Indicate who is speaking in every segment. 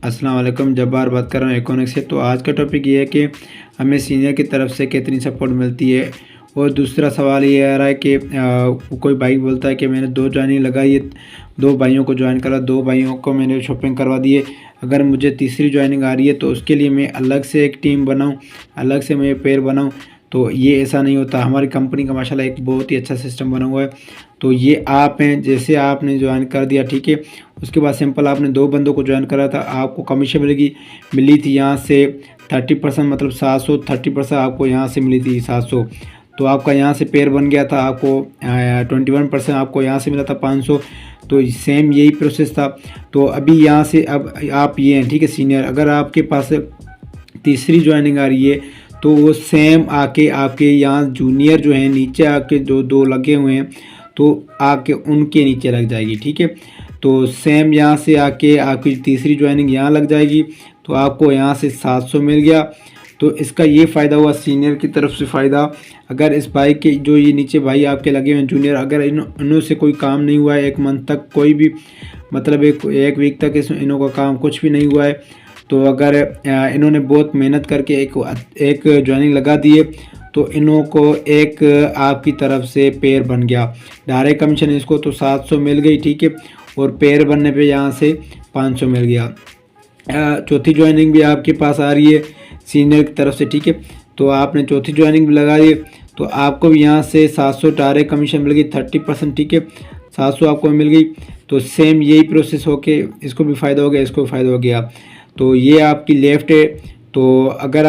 Speaker 1: अस्सलाम वालेकुम। जब्बार बात कर रहा हूँ इकोनॉमिक्स से। तो आज का टॉपिक ये है कि हमें सीनियर की तरफ से कितनी सपोर्ट मिलती है। और दूसरा सवाल ये आ रहा है कि कोई भाई बोलता है कि मैंने 2 ज्वाइनिंग लगाई है, 2 भाइयों को ज्वाइन करा, 2 भाइयों को मैंने शॉपिंग करवा दी है, अगर मुझे तीसरी ज्वाइनिंग आ रही है तो उसके लिए मैं अलग से एक टीम बनाऊँ, अलग से मैं पेयर बनाऊँ। तो ये ऐसा नहीं होता। हमारी कंपनी का माशाल्लाह एक बहुत ही अच्छा सिस्टम बना हुआ है। तो ये आप हैं, जैसे आपने ज्वाइन कर दिया, ठीक है, उसके बाद सिंपल आपने 2 बंदों को ज्वाइन करा था, आपको कमीशन मिली थी यहाँ से 30%, मतलब 700, 30% आपको यहाँ से मिली थी 700। तो आपका यहाँ से पेयर बन गया था, आपको 21% आपको यहाँ से मिला था 500। तो सेम यही प्रोसेस था। तो अभी यहाँ से अब आप ये हैं, ठीक है, सीनियर, अगर आपके पास तीसरी ज्वाइनिंग आ रही है तो वो सेम आके आपके यहाँ जूनियर जो हैं नीचे आके जो 2 लगे हुए हैं तो आके उनके नीचे लग जाएगी, ठीक है। तो सेम यहाँ से आके आपकी तीसरी ज्वाइनिंग यहाँ लग जाएगी, तो आपको यहाँ से 700 मिल गया। तो इसका ये फ़ायदा हुआ सीनियर की तरफ से फ़ायदा। अगर इस भाई के जो ये नीचे भाई आपके लगे हुए हैं जूनियर, अगर इनों से कोई काम नहीं हुआ है 1 मंथ तक, कोई भी मतलब एक वीक तक इनों का काम कुछ भी नहीं हुआ है, तो अगर इन्होंने बहुत मेहनत करके एक ज्वाइनिंग लगा दी है तो इन्हों को एक आपकी तरफ से पेयर बन गया। डायरेक्ट कमीशन इसको तो 700 मिल गई, ठीक है, और पेयर बनने पे यहाँ से 500 मिल गया। चौथी ज्वाइनिंग भी आपके पास आ रही है सीनियर की तरफ से, ठीक है। तो आपने चौथी ज्वाइनिंग भी लगा दी तो आपको भी यहाँ से 700 डायरेक्ट कमीशन मिल गई 30%, ठीक है, 700 आपको मिल गई। तो सेम यही प्रोसेस होके इसको भी फ़ायदा हो गया, इसको भी फ़ायदा हो गया। तो ये आपकी लेफ़्ट है। तो अगर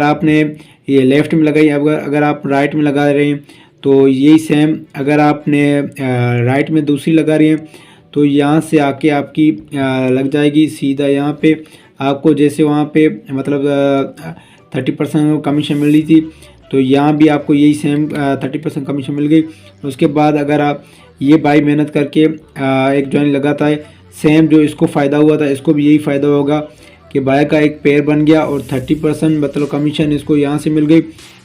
Speaker 1: आपने ये लेफ़्ट में लगाई, अगर आप राइट में लगा रहे हैं तो यही सेम, अगर आपने राइट में दूसरी लगा रही हैं तो यहाँ से आके आपकी लग जाएगी सीधा यहाँ पे। आपको जैसे वहाँ पे मतलब 30% कमीशन मिली थी, तो यहाँ भी आपको यही सेम 30% कमीशन मिल गई। उसके बाद अगर आप ये भाई मेहनत करके एक ज्वाइन लगाता है, सेम जो इसको फ़ायदा हुआ था इसको भी यही फ़ायदा होगा कि भाई का एक पेयर बन गया और 30% मतलब कमीशन इसको यहाँ से मिल गई।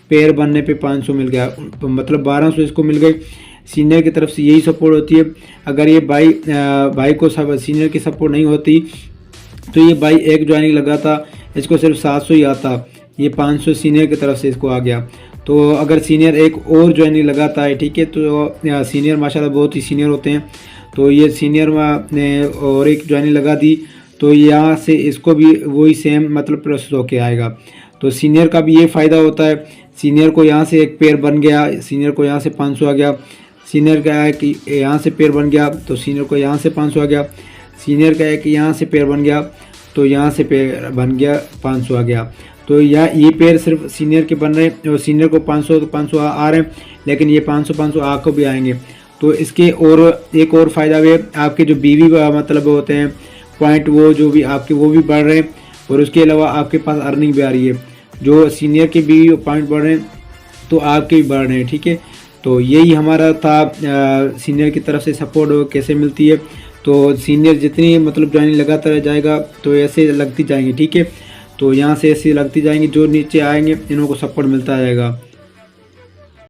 Speaker 1: पेयर बनने पे 500 मिल गया, तो मतलब 1200 इसको मिल गई। सीनियर की तरफ से यही सपोर्ट होती है। अगर ये भाई को सब सीनियर की सपोर्ट नहीं होती तो ये भाई एक ज्वाइनिंग लगाता, इसको सिर्फ 700 ही आता, ये 500 सीनियर की तरफ से इसको आ गया। तो अगर सीनियर एक और ज्वाइनिंग लगाता है, ठीक है, तो सीनियर माशाल्लाह बहुत ही सीनियर होते हैं, तो ये सीनियर ने और एक ज्वाइनिंग लगा दी तो यहाँ से इसको भी वही सेम मतलब प्रोसेस होके आएगा। तो सीनियर का भी ये फ़ायदा होता है, सीनियर को यहाँ से एक पेयर बन गया, सीनियर को यहाँ से 500 आ गया। सीनियर का है कि यहाँ से पेयर बन गया तो सीनियर को यहाँ से 500 आ गया। सीनियर का है कि यहाँ से पेयर बन गया तो यहाँ से पेयर बन गया 500 आ गया। तो ये पेयर सिर्फ सीनियर के बन रहे हैं और सीनियर को 500 आ रहे हैं, लेकिन ये 500 आपको भी आएंगे। तो इसके और एक और फ़ायदा भी है, आपके जो बीवी मतलब होते हैं पॉइंट, वो जो भी आपके वो भी बढ़ रहे हैं, और उसके अलावा आपके पास अर्निंग भी आ रही है। जो सीनियर के बीवी पॉइंट बढ़ रहे हैं तो आपके भी बढ़ रहे हैं, ठीक है। तो यही हमारा था सीनियर की तरफ से सपोर्ट कैसे मिलती है। तो सीनियर जितनी मतलब ज्वाइनिंग लगाता रह जाएगा तो ऐसे लगती जाएंगी, ठीक है। तो यहाँ से ऐसे लगती जाएंगी, जो नीचे आएंगे इन्हों को सपोर्ट मिलता जाएगा।